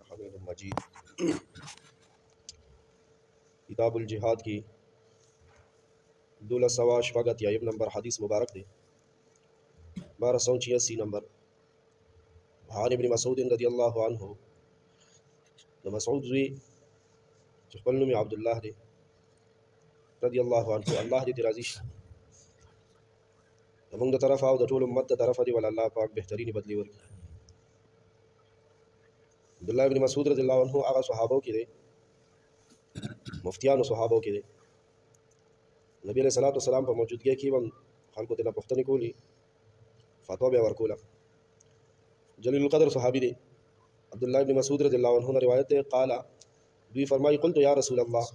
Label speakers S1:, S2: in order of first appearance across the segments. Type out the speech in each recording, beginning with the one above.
S1: حمید مجید کتاب الجہاد کی 1286 نمبر حدیث مبارک دے 1286 نمبر عن ابن مسعود رضی اللہ عنہ د مسعود زوی چې خپل نوم عبد الله دی رضی الله عنه الله دې راضي شي زمونږ د طرفه او د ټول امت د طرفه دی ول الله پاک بهترینی بدلی ورکړي. عبد الله ابن مسعود رضی الله عنه هغه صحابه کې دي مفتیانو صحابه کې دي نبی علیہ الصلوۃ والسلام په موجودګۍ کې هم خلکو ته پوښتنې کولی فتوا به ورکوله. جلیل القدر صحابي دی عبد الله ابن مسعود رضی الله عنه روایت ہے قال دوی فرمایي قلت یا رسول الله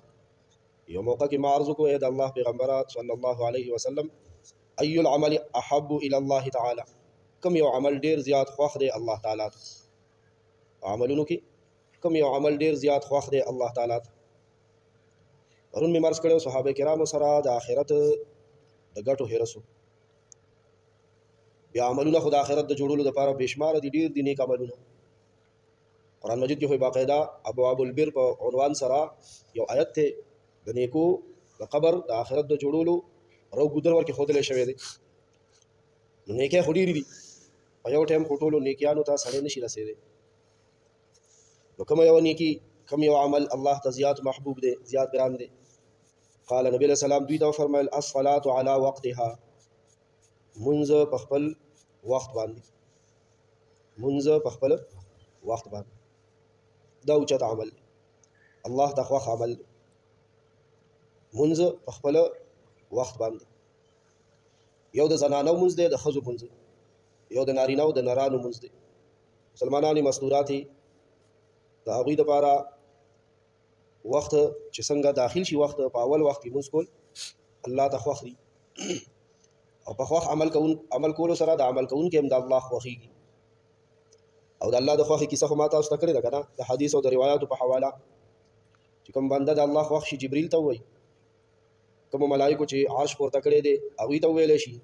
S1: یو موقع کې ما عرض کو اے د الله پیغمبر صلی الله علیه وسلم ای العمل احب الى الله تعالی کم یو عمل ډیر زیات خوښ دی الله تعالی عملونو کې کم یو عمل ډیر زیات خوښ دی الله تعالی ورون می مرز کړو صحابه کرامو سره د آخرت د ګټو هرسو بیا عملونه خو د آخرت د جوړولو لپاره بشمار دي ډیر دي نیک عملونه. قرآن مجید کې خو باقاعده ابواب البر په عنوان سره یو آیت ته د نیکو د قبر د آخرت د جوړولو رو ګودر ورکه خودلې شوی دی. نیکه خډيري دي په یو ټیم خټولو نیکیانو ته سره نشي رسیدي. نو کوم یو نیکی کوم یو عمل الله ته زیات محبوب دی زیات ګران دی. قال نبی علیہ السلام دوی ته فرمایل الصلاة علی وقتها منځ په خپل وخت باندې منځ په خپل وخت باندې دا اوچت عمل الله ته خوښ عمل منځ په خپل وخت باندې یو د زنانو منځ دی د ښځو منځ یو د نارینه او د نرانو منځ دی. مسلمانانو مستورات د هغوی دپاره وخت چې څنګه داخل شي وخت په اول وخت کې منځ کول الله ته خوښ دي او په خوښ عمل کولو سره د عمل کوونکي هم د الله خوښېږي او د الله د خوښې کیسه خو ما تاسو ته کړې ده که نه د حدیث او د روایاتو په حواله چې کوم بنده د الله خوښ شي جبریل ته ووایي کومو ملایکو چې عرش پورته کړی دی هغوی ته وویلی شي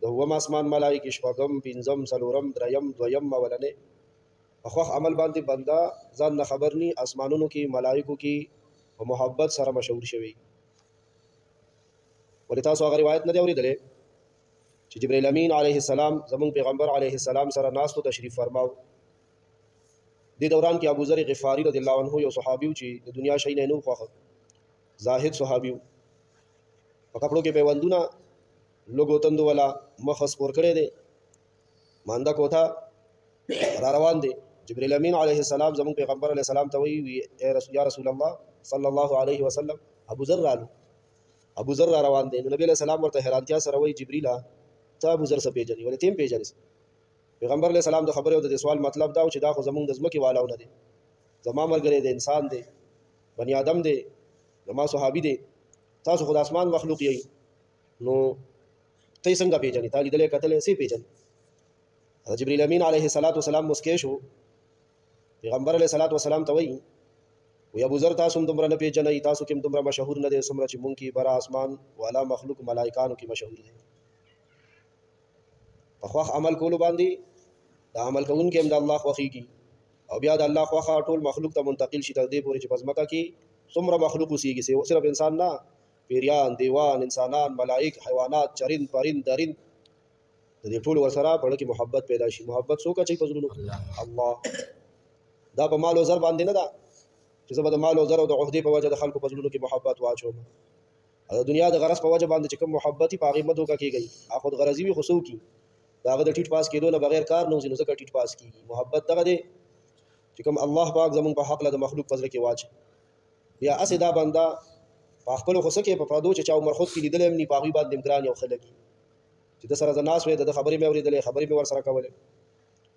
S1: د اووم اسمان ملایکې شپږم پنځم څلورم دریم دویم اولنی په خوښ عمل باندې بنده ځان نه خبر ني اسمانونو کې ملایکو کې په محبت سره مشهور شوی. ولې تاسو هغه روایت نه دی اورېدلی چې جبرائیل امین علیه السلام زمونږ پیغمبر علیه السلام سره ناستو تشریف فرماو. دې دوران کې ابو ذر غفاری رضی الله عنه یو صحابي چې د دنیا شی نه نو خوښه زاهد صحابي په کپړو کې پیوندونه لوګو تندو والا مخ سپور کړی دی مانده کوتا را روان دی. جبرائیل امین علیه السلام زمونږ پیغمبر علیه السلام ته وی یا رسول الله صلی الله علیه وسلم ابو ذر رالو ابو ذر را روان دی. نو نبی علیہ السلام ورته حیرانتیا سره وی جبرئیل ته ابو ذر څه پیژنې ولې تیم پیژنې. پیغمبر علیہ السلام د خبرې او د سوال مطلب دا چې دا خو زمونږ د ځمکې والاو نه دی زما ملګری دی انسان دی بنی آدم دی زما صحابي دی تاسو خو د اسمان مخلوق یې نو ته یې څنګه پیژنې تا لیدلې کتلې څه پیژنې. جبرئیل امین علیه السلام مسکی شو پیغمبر علیه السلام ته وی ابو ذر تاسو هم دومره نه پیژنئ تاسو کې هم دومره مشهور نه دی څومره چې مونږ کې بره اسمان والا مخلوق ملایکانو کې مشهور دی. په خوښ عمل کولو باندې د عمل کوونکي هم د الله خوښېږي او بیا د الله خوښه ټول مخلوق ته منتقل شي تر دې پورې چې په ځمکه کې څومره مخلوق اوسېږي صرف انسان نه پیریان دیوان انسانان ملائک حیوانات چرند پرند درند د دې ټول ورسره په اړه کې محبت پیدا شي. محبت څوک اچوي په زړونو الله دا په مال او زر باندې نه ده چې زه به د مال او زر او د عهدې په وجه د خلکو په زړونو کې محبت واچوم او د دنیا د غرض په وجه باندې چې کوم محبت په هغې مه دوکه کېږئ هغه د غرضي وي خو څه وکړي د هغه د ټیټ پاس کېدو نه بغیر کار نه وځي نو ځکه ټیټ پاس کېږي. محبت دغه دی چې کوم الله پاک زمونږ په حق له د مخلوق په زړه کې واچي بیا هسې دا بنده په خپلو خو څه کې په پردو چې چا عمر خود کې لیدلی هم ني په هغوی باندې هم ګران یو ښه لګي چې د سره زه ناست وی د خبرې مې اورېدلې خبرې مې ورسره کولې.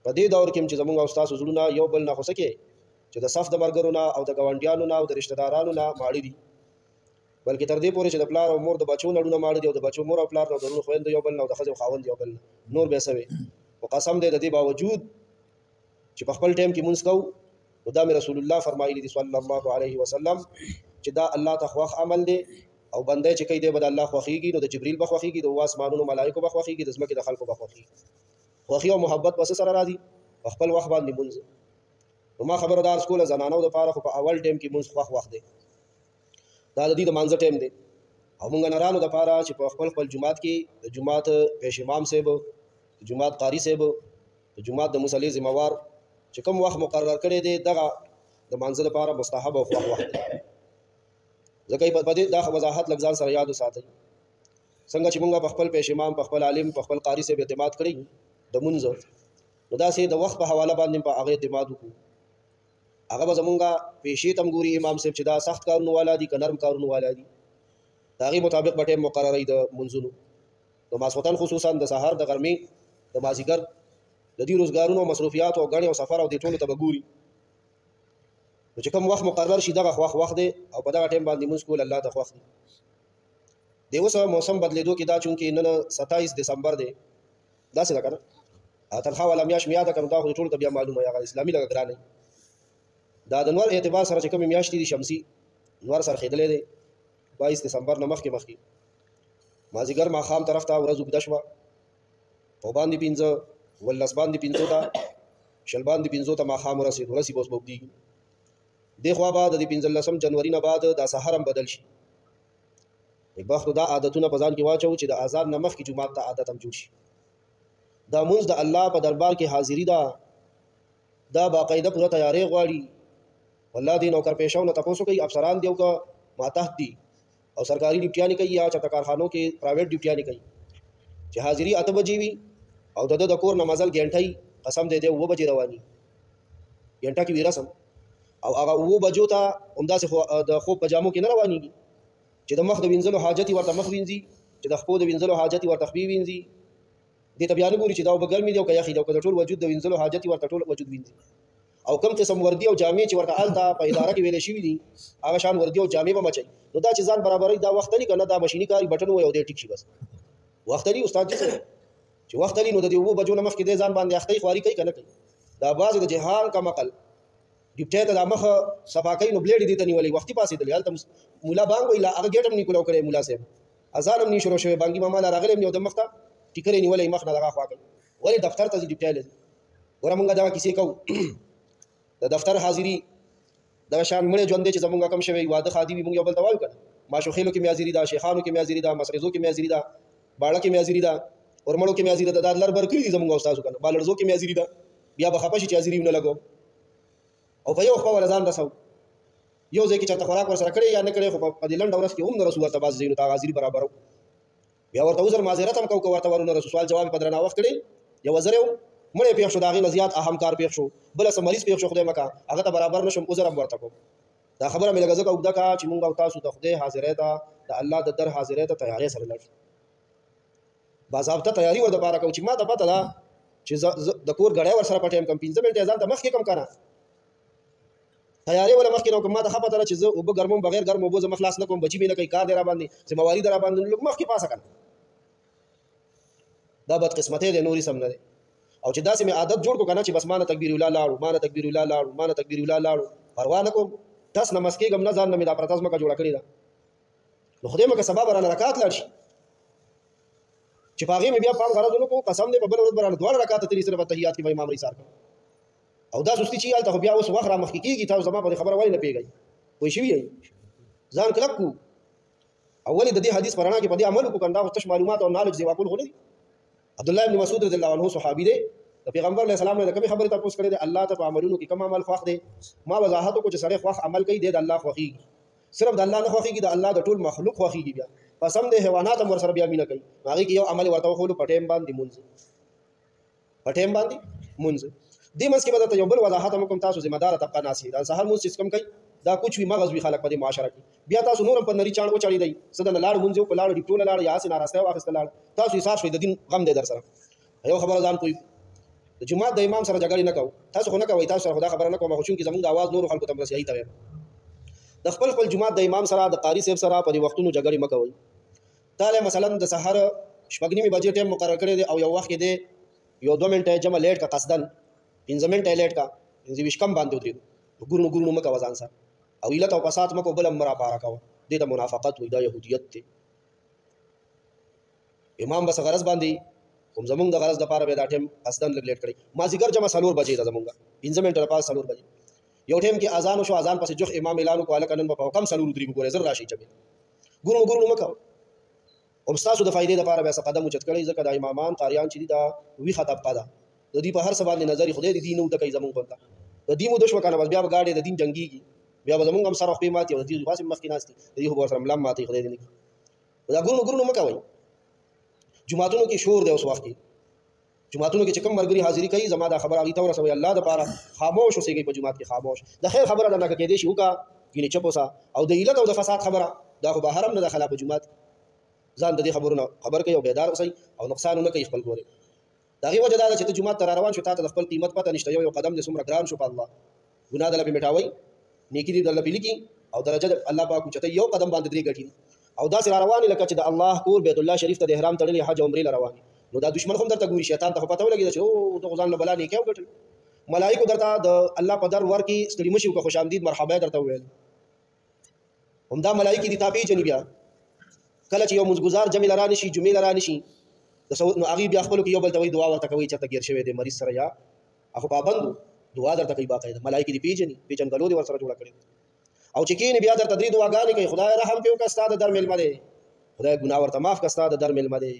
S1: په دې دور کې چې زمونږ او ستاسو زړونه یو بل نه خو څه کې چې د صف د ملګرو نه او د ګاونډیانو نه او د رشته دارانو نه ماړه دي بلکې تر دې پورې چې د پلار او مور د بچو لړونه ماړه دي او د بچو مور او پلار او د ورونو خویندو یو بل نه او د ښځې خاوند یو بل نور به څه وي. خو قسم دی د دې باوجود چې په خپل ټایم کې مونځ کوو نو دا مې رسول الله فرمایلی دي صلی الله علیه وسلم چې دا الله ته خوښ عمل دی او بنده چې کوي دی به د الله خوښېږي نو د جبریل به خوښېږي د اوه اسمانونو ملایکو به خوښېږي د ځمکې د خلکو به خوښېږي. خوښي او محبت پس سره راځي په خپل وخت باندې مونځ نو ما خبردار سکول زنانو دپاره خو په اول ټیم کې مونځ خوښ وخت دی، دا د دې د مانځه ټیم دی. او مونږ نرانو دپاره چې په خپل خپل جومات کې د جومات پیش امام صاحب، د جومات قاري صاحب، د جومات د مصلي ذمہوار چې کوم وخت مقرر کړی دی دغه د مانځه لپاره مستحب او خوښ وخت دی. ځکه په دې دا وضاحت لږ ځان سره یاد وساتئ. څنګه چې مونږ په خپل پیش امام، په خپل عالم، په خپل قاري صاحب اعتماد کړی د مونځ، نو داسې د وخت په حواله باندې په هغه اعتماد وکړو. هغه به زمونږه پیشې ته هم ګوري امام صاحب چې دا سخت کارونه والا دي که نرم کارونه والا دي، د هغې مطابق به ټیم مقرروي د مونځونو. د ماسخوتن خصوصا د سهار، د غرمې، د مازدیګر، د دې روزګارونو او مصروفیاتو او ګڼې او سفر او دې ټولو ته به ګوري. نو چې کوم وخت مقرر شي دغه خوښ وخت دی او په دغه ټیم باندې مونځ کول الله ته خوښ دی. د اوس موسم بدلېدو کې دا چونکې نن 27 دسمبر دی، داسې ده که نه، تنخوا والا میاشت مې یاده کړم، دا خو ټولو ته بیا معلومه هغه اسلامي لږه ګرانه. دا د نور اعتبار سره چې کومې میاشتې دي شمسي نور سره خېدلی دی 22 دسمبر نه مخکې مازدیګر ماښام طرف ته ورځ اوږده شوه، په باندې 15 ولس باندې 15 ته شل باندې 15 ته ماښام ورسېد، ورځې به اوس به اوږدېږي. دې خوا به د 15 جنوري نه بعد دا سحر هم بدل شي. بخت دا عادتونه په ځان کې واچو چې د اذان نه مخکې جومات ته عادت هم جوړ شي. دا مونځ د الله په دربار کې حاضري ده، دا باقاعده پوره تیاری غواړي. والله دې نوکر پیشو نه تپوسو کوي افسران دی او که ماتحت دي او سرکاري ډیوټیانې کوي یا چېرته کارخانو کې پرایویټ ډیوټیانې کوي چې حاضري 8 بجې وي او د کور نه مزل ګنټۍ قسم دې 9 بجې رواني ګنټه کې وي رسم، او هغه 9 بجو ته همداسې د خوب په جامو کې نه روانېږي چې د مخ د وینځلو حاجت ورته مخ وینځي، چې د خپو د وینځلو حاجت ورته خپې وینځي. دې ته بیا نه ګوري چې دا اوبه ګرمې دي او که یخې دي او که د ټول وجود د وینځلو حاجت ورته ټول وجود وینځي. او کوم قسم وردي او جامې چې ورته هلته په اداره کې ویلې شوي دي هغه شان وردي او جامې به مچوي. نو دا چې ځان برابروي دا وخت لري که نه، دا مشیني کاري بټن ووایي او دی ټیک شي. بس وخت لري استاد جي چې وخت لري نو د دې 9 بجو نه مخکې دی ځان باندې اخته خواري کوي که نه کوي. دا بعضې د جهان کم عقل ډیپټی ته دا مخه صفا کوي نو بلیډ دې ته نیولې وختي پاسېدلې هلته مولا بانګ وایي لا هغه ګیټ هم نه کولو کړی مولا صاحب، اذان هم نه شروع شوی، بانګي ماما لا راغلی هم یو د مخ ته ټیکرې نیولې مخ نه دغه خوا کوي. ولې دفتر ته ځي ډیپټی له ځي. ګوره مونږ دغه کیسې کوو د دفتر حاضري دغه شان مړی ژوند دی چې زمونږ کم شوی واده خادي وي مونږ یو بل ته وایو که نه، ماشوخېلو کې مې حاضري ده، شیخانو کې مې حاضري ده، مسرزو کې مې حاضري ده، باړه کې مې حاضري ده، اورمړو کې مې حاضري ده. دا لر بر کړي دي زمونږ استادو که نه، بالړزو کې مې حاضري ده. بیا به خفه شي چې حاضري ونه لګوم او په یو خپه ول ځان رسو یو ځای کې چېرته خوراک ورسره کړی یا نه کړی، خو په دې لنډه ورځ کې هم نه رسو ورته بعضې ځایونو ته حاضري برابرو. بیا ورته عذر معذرت هم کوو که ورته ورونه رسو، سوال جواب په درنه وخت کړی. یو وزر یو مړی پېښ شو، د هغې نه زیات اهم کار پېښ شو، بله څه مریض پېښ شو، خدای مکه هغه ته برابر نه شم، عذر هم ورته کوم. دا خبره مې لږه ځکه اوږده کړه چې مونږ او تاسو د خدای حاضرۍ ته، د الله د در حاضرۍ ته تیارۍ سره لاړ شو. باضابطه تیاري ور دپاره کوم چې ما ته پته ده چې د کور ګړی ورسره په ټایم کم 15 منټې ځان ته مخکې کم که نه تیارې ولا مخکې نه کوم. ما ته ښه پته ده چې زه اوبه ګرموم، بغیر ګرم اوبو زه مخ خلاص نه کوم، بچي مې نه کوي، کار دی را باندې، ذمهواري ده را باندې، لږ مخکې پاسه که نه. دا بدقسمتۍ دی، نورې سم نه دی. او چې داسې مې عادت جوړ کړو که نه چې بس ما نه تکبیر الله لاړو، ما نه تکبیر الله لاړو، ما نه تکبیر الله لاړو، پروا نه کوم، تس نه مسکېږم نه، ځان نه مې دا پرته ځمکه جوړه کړې ده. نو خدای مکه سبا به رانه رکات لاړ شي چې په هغې مې بیا پام غرض ونه کړو، قسم دی په بله ورځ به رانه 2 رکاته تېري صرف تحیات کې به امام رایسار کړو. او دا سستي چې هلته خو بیا اوس وخت را مخکې کېږي، تاسو زما په دې خبره ولې نه پوهېږئ؟ پوه شوي یئ؟ ځان کلک کړو او ولې د دې حدیث په رڼا کې په دې عمل وکړو که دا خو تش معلومات او نالج زیوا کول خو نه دي. عبدالله ابن مسعود رضی الله عنه صحابي دی، د پیغمبر علیه السلام نه د کومې خبرې تپوس کړی دی؟ الله ته په عملونو کې کوم عمل خوښ دی؟ ما وضاحت وکړو چې سړی خوښ عمل کوي دی د الله خوښېږي، صرف د الله نه خوښېږي، د الله د ټول مخلوق خوښېږي. بیا قسم دی حیوانات هم ورسره بیا مینه کوي. هغې کې یو عمل ورته وښولو په ټایم باندې مونځ، په ټایم باندې مونځ. دې منځ کې به درته یو بل وضاحت هم وکړم، تاسو ذمه داره طبقه ناست یې، دا سهار مونځ چې کوم کوي دا کوچ وي مغز وي خلک په دې معاشره کې، بیا تاسو نور هم په نري چاڼ وچړېدئ، څه دنه لاړ مونځ یو په لاړو ډیپټوله لاړ یا هسې ناراستی واخېسته لاړ، تاسو حساب شوئ د دین غم دی در سره. یو خبره ځان پوه د جومات د امام سره جګړې نه کوو، تاسو خو نه کوئ، تاسو سره خو دا خبره نه کوم، خو چونکې زموږ د اواز نورو خلکو ته هم رسېږي ته وایم د خپل خپل جومات د امام سره د قاري صاحب سره په دې وختونو جګړې مه کوئ. تاله مثلا د سهار 6:30 بجې ټایم مقرر کړی دی او یو وخت کې دی یو 2 منټه جمع لیټ کا قصدن 15 منټه لیټ کا 15 کم باندې ودرېږو، ګورنو ګورنو مه کوه ځان سره او علت او فساد مه کوه، بل هم مه راپاره کوه، دې ته منافقت وایي، دا یهودیت دی. امام بس غرض باندې هم زمونږ د غرض دپاره به دا ټایم قصدن لږ لیټ کړی. مازدیګر جمع 4 بجې ده زمونږ 15 منټه لپاره 4 بجې یو ټیم کې اذان شو، اذان پسې جوخ امام اعلان وکړ هلکه نن به په کم سلور درې ګورئ زر راشئ چمې ګورو مه کوه. او ستاسو د فایدې لپاره بیا څه قدم اوچت کړئ، ځکه دا امامان قاریان چې دي دا ویښه طبقه ده، د دوی په هر څه باندې نظر خدای د دین او د کوي زمونږ غونته د دې مو دښمن کنه بس بیا به ګاډي د دین جنگيږي، بیا به زمونږ هم سره خپې ماتي او د دې خاص مخکې ناستي د دې خو سره ملام ماتي خدای دې نه دا ګورو مه کوئ. جمعاتونو کې شور دی اوس وخت کې، جمعاتونو کې چې کوم مرګري حاضری کوي زما دا خبره هغه ته ورسوي الله د پاره خاموش اوسېږي په جمعات کې خاموش. د خیر خبره ده نه کې دې شي وکا ګینه چپ اوسه او د علت او د فساد خبره دا خو بهرم نه داخله په جمعات ځان د دې خبرونو خبر کوي او بیدار اوسئ او نقصان نه کوي خپل ګوري. دا غي وجه دا چې ته جمعات تر روان شو ته د خپل قیمت پته نشته، یو قدم دې څومره ګران شو په الله ګناه دلته میټاوي نیکی دې دلته لیکي او درجه الله پاک چته یو قدم باندې درې غټي او دا سره روان لکه چې د الله کور بیت الله شریف ته د احرام تړلې حج عمره روان نو دا دشمن هم درته ګوري شیطان ته پته ولګي چې او ته ځان له بلا نه کېو غټل ملائکه درته د الله په در ور کې ستړي مشي او خوش آمدید مرحبا درته ویل هم دا ملائکه دي تاپی جنې بیا کله چې یو مزګزار جمع لران شي جمعې لران شي د نو هغه بیا خپل کې یو بل ته وی دعا ورته کوي چې ته ګیر شوی دی مریض سره یا هغه پابند دعا درته کوي باقاعده ملائکه دي پیجن غلو دي ور سره جوړ کړی او چې کین بیا درته درې دعاګانې کوي خدای رحم کوي که ستاسو در ملمه دی خدای ګناه ورته معاف که ستاسو در ملمه دی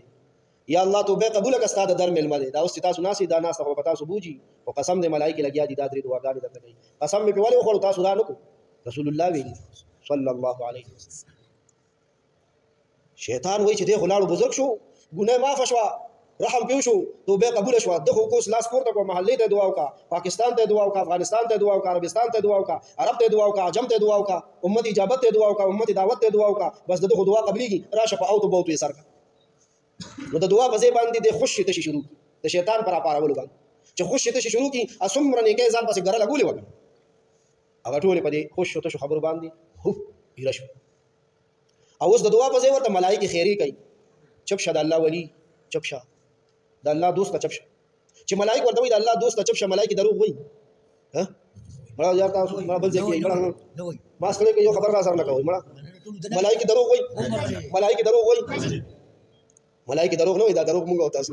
S1: یا الله توبه قبول که ستاسو در ملمه دی دا اوس تاسو ناسي دا ناس ته پتا سو بوجي او قسم دې ملائکه لګیا دي دا درې دعاګانې درته کوي قسم مې په ولې خو تاسو دا نکو رسول الله ویلي صلی الله علیه وسلم شیطان وای چې دې خلاړو بزرګ شو ګناه معاف شو رحم پیو شو توبه قبول شو دغه کوس لاس پورته کو محلي ته دعا وکا پاکستان ته دعا وکا افغانستان ته دعا وکا عربستان ته دعا وکا عرب ته دعا وکا عجم ته دعا وکا امت اجابت ته دعا وکا امت دعوت ته دعا وکا بس دغه دعا قبليږي راشه په او ته بوت یې سر نو د دعا په ځای باندې د خوشی ته شروع د شیطان پر اپارولو باندې چې خوشی ته شروع کی اسمر نه کې ځان پسې ګره لګولې وکړه هغه ټول په دې خوش ته خبر باندې هو پیرش او اوس د دعا په ځای ورته ملائکه خیری کوي چپ شه د الله ولی چپ شه د الله دوست چپ شه چې ملائکه ورته وي د الله دوست چپ شه ملائکه دروغ وایي ها مړه یا تاسو مړه بل ځای کې ما سره یو خبر را سره نه کوي مړه ملائکه دروغ وایي ملائکه دروغ وایي ملائکه دروغ نه وایي دا دروغ موږ او تاسو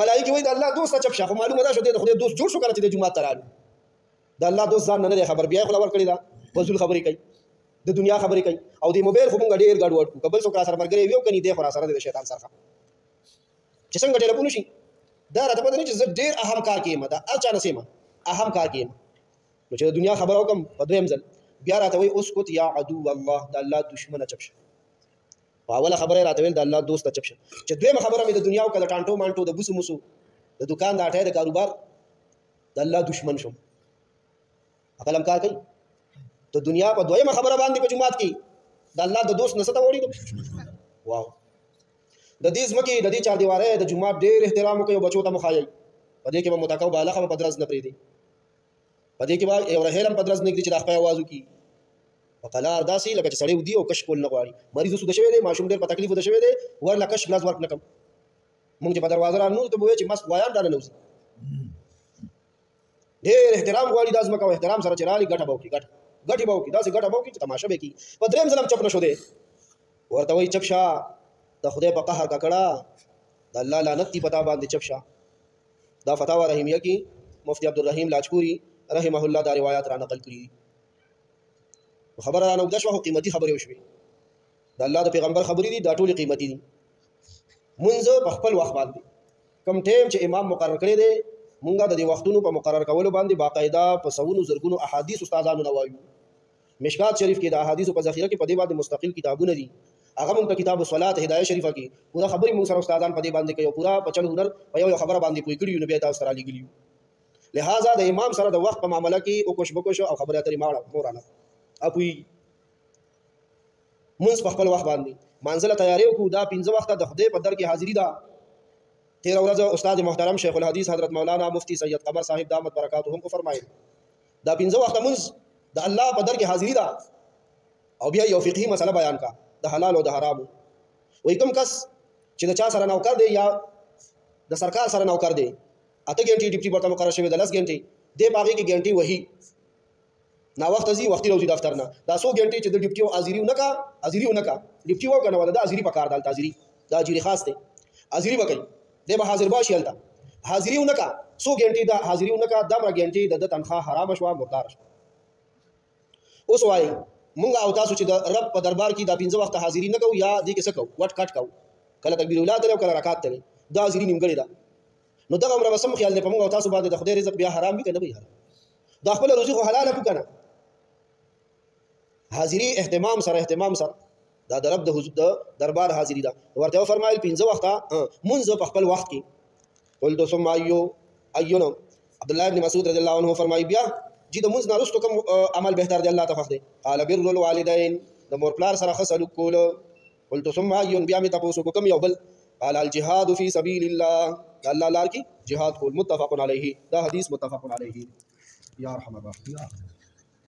S1: ملائکه وایي د الله دوست چپ شه خو معلومه ده شو د خدای دوست جوړ شو کړه چې د جمعه ترانه د الله دوست ځان نه خبر بیا خو لور کړی دا فضل خبرې کوي د دنیا خبرې کوي او د موبایل خو مونږ ډېر ګډ وډ قبل سو کا سره مرګري ویو کني د خورا سره د شیطان سره چې څنګه ټلیفون شي دا راته پته نه چې زه ډېر اهم کار کیم دا اچا نه سیمه اهم کار کیم نو چې د دنیا خبر او کم په دویم ځل بیا راته وي اسکت یا عدو الله د الله دشمن چپشه اوله خبره راته ویل د الله دوست چپشه چې دویمه خبره مې د دنیا او کله ټانټو مانټو د بوسو موسو د دکان د اټه د کاروبار د الله دشمن شم عقلم کار کوي ته دنیا په دویمه خبره باندې په جمعات کې د الله د دوست نسته وړي واو د دې ځمکې د دې چار دیواره د جمعات ډېر احترام کوي بچو ته مخایي په دې کې به متکاو بالغه په درز نه پریدي په دې کې به یو رهلم په درز نه کې چې د خپل आवाज وکي په قلار داسي لکه چې سړی ودی او کش کول نه غواړي مریض سود شوی دی ماشوم ډېر په تکلیف ود شوی دی ورله کش لاس ورک نکم مونږ چې په دروازه را نو ته وې چې مس وایان دانه نوځي ډېر احترام غواړي د ځمکه او احترام سره چرالي ګټه بوکي ګټي بوکي داسې ګټه بوکي چې تماشا به کی په دریم ځلم چپ نشو دی ورته وای چپ شه د خدای په قهر کا کړه د الله لعنت دی پتا باندې چپ شه دا فتاوا رحیمیه کې مفتی عبدالرحیم لاجپوری رحمه الله دا روایت را نقل کړي خبره را نو د شوه قیمتي خبره وشوي د الله د پیغمبر خبرې دي دا ټول قیمتي دي منځ په خپل وخت باندې کم ټیم چې امام مقرر کړی دی مونږه د دې وختونو په مقرر کولو باندې باقاعده په سونو زرګونو احادیث استادانو نوایو مشکات شریف کې د احادیث په ذخیره کې په دې باندې مستقل کتابونه دي هغه مونږ ته کتاب الصلات هدايه شریفه کې پورا خبري مونږ سره استادان په دې باندې کوي پورا بچل هنر په یو خبره باندې کوي کړي نو بیا تاسو سره لګلیو لہذا د امام سره د وخت په معاملې کې او کوش بکوش او خبره اترې مورانه اپوي مونږ په خپل وخت باندې منزله تیاری وکړو دا 15 وخت د خدای په در کې حاضری ده 13 ورځ استاد محترم شیخ الحدیث حضرت مولانا مفتی سید قمر صاحب دامت برکاتهم کو فرمایي دا 15 وخت مونږ د الله په در کې حاضری ده او بیا یو فقهي مسله بیان کا د حلال او د حرام وای کوم کس چې د چا سره نوکر دی یا د سرکار سره نوکر دی اته ګنټي ډیپټي ورته مقرر شوی د 10 ګنټي د باغې کې ګنټي وਹੀ نا وخت ازي وختي روزي دفتر نه دا 100 ګنټي چې د ډیپټي حاضری نه کا ډیپټي و کنه ولا د حاضری پکار دال حاضری دا اجر خاص دی حاضری وکي د به حاضر باشي الته حاضری نه کا 100 ګنټي دا حاضری نه کا دا ګنټي د تنخواه حرام شو مردار شو اوس وایي مونږ او تاسو چې د رب په دربار کې دا 15 وخت حاضری نه کوو یا دې کې څه کوو وټ کټ کوو کله تکبیر الاولاد ته کله رکعات ته دا حاضری نیمګړې ده نو دغه عمر بسم خیال نه په موږ او تاسو باندې د خدای رزق بیا حرام وي کنه به حرام دا خپل روزي خو حلاله کو کنه حاضری اهتمام سره دا د رب د حضور د دربار حاضری ده ورته فرمایل 15 وخت منځ په خپل وخت کې قلت ثم ايون عبد الله بن مسعود رضی الله عنه فرمایي بیا چې د منځ نارستو کوم عمل بهتر دی الله تفخ دی قال بر الوالدين د مور پلار سره خصل کول قلت ثم ايون بیا می تاسو کوم یو بل قال الجهاد في سبيل الله الله لار کی جهاد کول متفق علیه دا حدیث متفق علیه یا ارحم الراحمین.